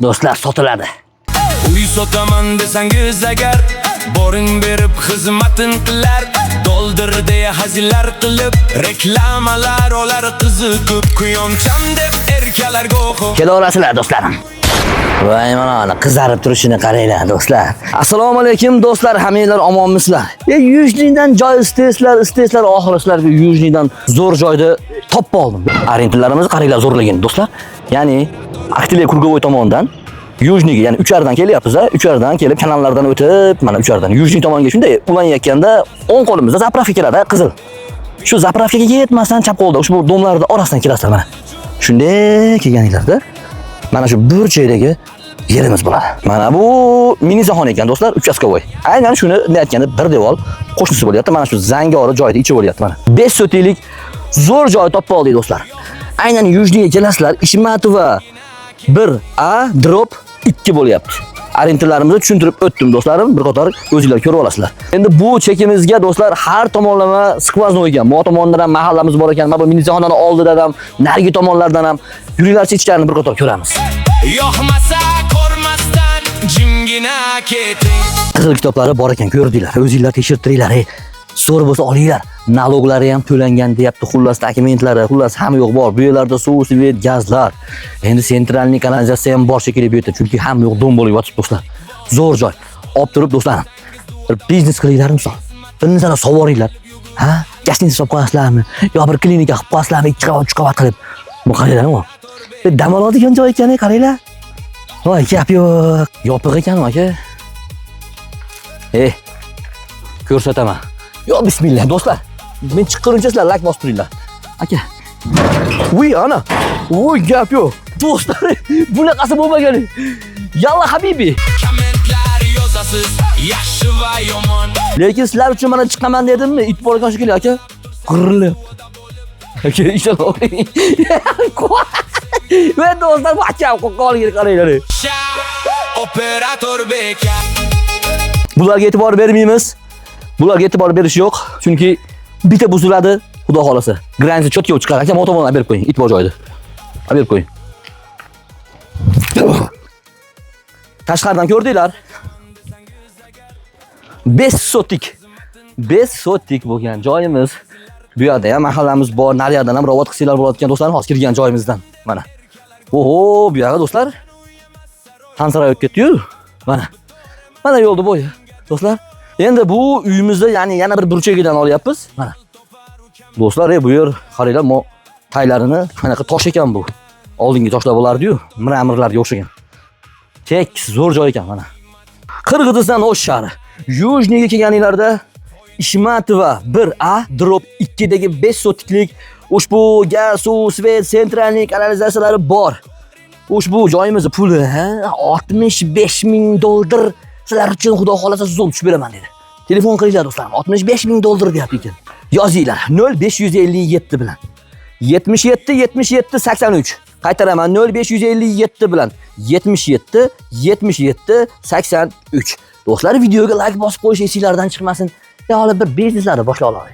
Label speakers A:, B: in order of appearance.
A: do'stlar sotiladi.
B: Uy sotaman desangiz agar, boring berib xizmatin qilar. Doldir deya hazillar qilib, reklamalar olar qiziqib, quyoncham deb erkalar go'xo.
A: Kela olasizlar do'stlarim. Voy mana qizarib turishini qaranglar do'stlar. Assalomu alaykum do'stlar, hammanglar omonmisizlar? Yujnidan joy isteslar, oxirlar Yujnidan zo'r joyni topib oldim. Arendlarimizni qaranglar zo'rligini do'stlar. Ya'ni Aktiley Kurgovoy tomonidan Yujniga, ya'ni Uchardan kelyapmiz, Uchardan kelib kanallardan o'tib, mana Uchardan Yujni tomoniga shunday ulanayotganda o'ng qo'limizda zapravka keladi, qizil. Shu zapravkaga yetmasdan chap qo'lda ushbu domlarning orasidan kelasizlar mana. Shunday kelganinglarda mana shu burchakdagi yerimiz bo'ladi. Mana bu mini zahon ekan do'stlar, uchastkovoy. Aynan shuni aytganda bir devor qo'shnisi bo'lyapti. Mana shu zangori joyda ichi bo'lyapti mana. 5 sotiklik zo'r joy topib oldik do'stlar. Aynan Yujniga kelasizlar, Ishmatova 1A drop 2 bo'lyapti. Arendlarimizni tushuntirib o'tdim do'stlarim, bir qator o'zingizlar ko'rib olasizlar. Endi bu chekimizga do'stlar har tomonlama skvaznoy ekan. Bu tomondan ham mahallamiz bor ekan. Mana bu mini zahonning oldidan ham, narigi tomonlardan ham yuringlarcha ichkarini bir qator ko'ramiz.
B: Yo'qmasa ko'rmasdan jimgina keting.
A: Qizil kitoblari bor ekan, ko'rdinglar. O'zingizlar tekshirtiringlar. So'ri bo'lsa olinglar. Naloglari ham to'langan deyapti. Xullas dokumentlari, xullas hamma yo'q bor. Bu yerlarda suv, svet, gazlar. Endi sentralniy kanalizatsiya ham bor shekilli bu yerda. Chunki hamma yo'q dom bo'lib yotibdi do'stlar. Zo'r joy. Olib turib do'stlarim, bir biznes qilinglar misol. Bir narsani savoringlar. Ha? Gastingiz olib qo'yasizlarmi? Yo bir klinika qilib qo'yasizlarmi? 2 qavat, 3 qavat qilib. Bu qaranglar, bu. Dam oladigan joy ekan, qaranglar. Voy, gap yo'q. Yopiq ekan aka. Ko'rsataman. Yo bismillah do'stlar. Men chiqquncha sizlar like bosib turinglar. Aka. Voy ana. Voy gap yo'q. Do'stlar, bunaqasi bo'lmagan. Yalla habibi.
B: Kommentlar yozasiz, yaxshi va yomon.
A: Lekin sizlar uchun mana chiqaman dedimmi? It borgan shekilli aka. Qirilyapti. Aka, inshaalloh. Va do'stlar, aka qo'qolga qaranglar.
B: Operator beka.
A: Bularga e'tibor bermaymiz. Bularga e'tibor berish yo'q, chunki bitta buziladi, xudo xolasa. Granzi chotga chiqar, aka motomondan berib qo'ying, it bor joyda. Berib qo'ying. Tashqaridan ko'rdinglar. 5 sotik. 5 sotik bo'lgan joyimiz. Bu yerda ham mahallamiz bor, nariyadan ham robot qilsanglar bo'ladigan do'stlarim, hozir kirgan joyimizdan. Mana. Oho, bu yerga do'stlar. Tansaray o'tib ketdi-yu. Mana. Mana yo'lda bo'yi, do'stlar. Endi bu uyimizda, ya'ni yana bir burchagidan olyapmiz. Mana. Do'stlar, bu yer qaranglar, taylarini qanaqa tosh ekan bu. Oldingi toshlar bo'lardi-yu, miramirlarga o'xshagan. Tek zo'r joy ekan mana. Qirg'iziston O'sh shahri. Yujniga kelganinglarda Ishmatova 1A drop 2 dagi 5 sotiklik ushbu gaz, suv, svet, sentralniy kanalizatsiyalari bor. Ushbu joyimiz puli 65 ming dollar. Sizlar uchun xudo xolasa zo'r tushib beraman dedi. Telefon qilinglar do'stlar, 65 ming dollar deyapti ekan. Yozinglar 0557 bilan 77 77 83. Qaytaraman 0557 bilan 77 77 83. Do'stlar, videoga like bosib qo'yish esingizlardan chiqmasin. Ya hali bir bizneslarni boshlay olamiz.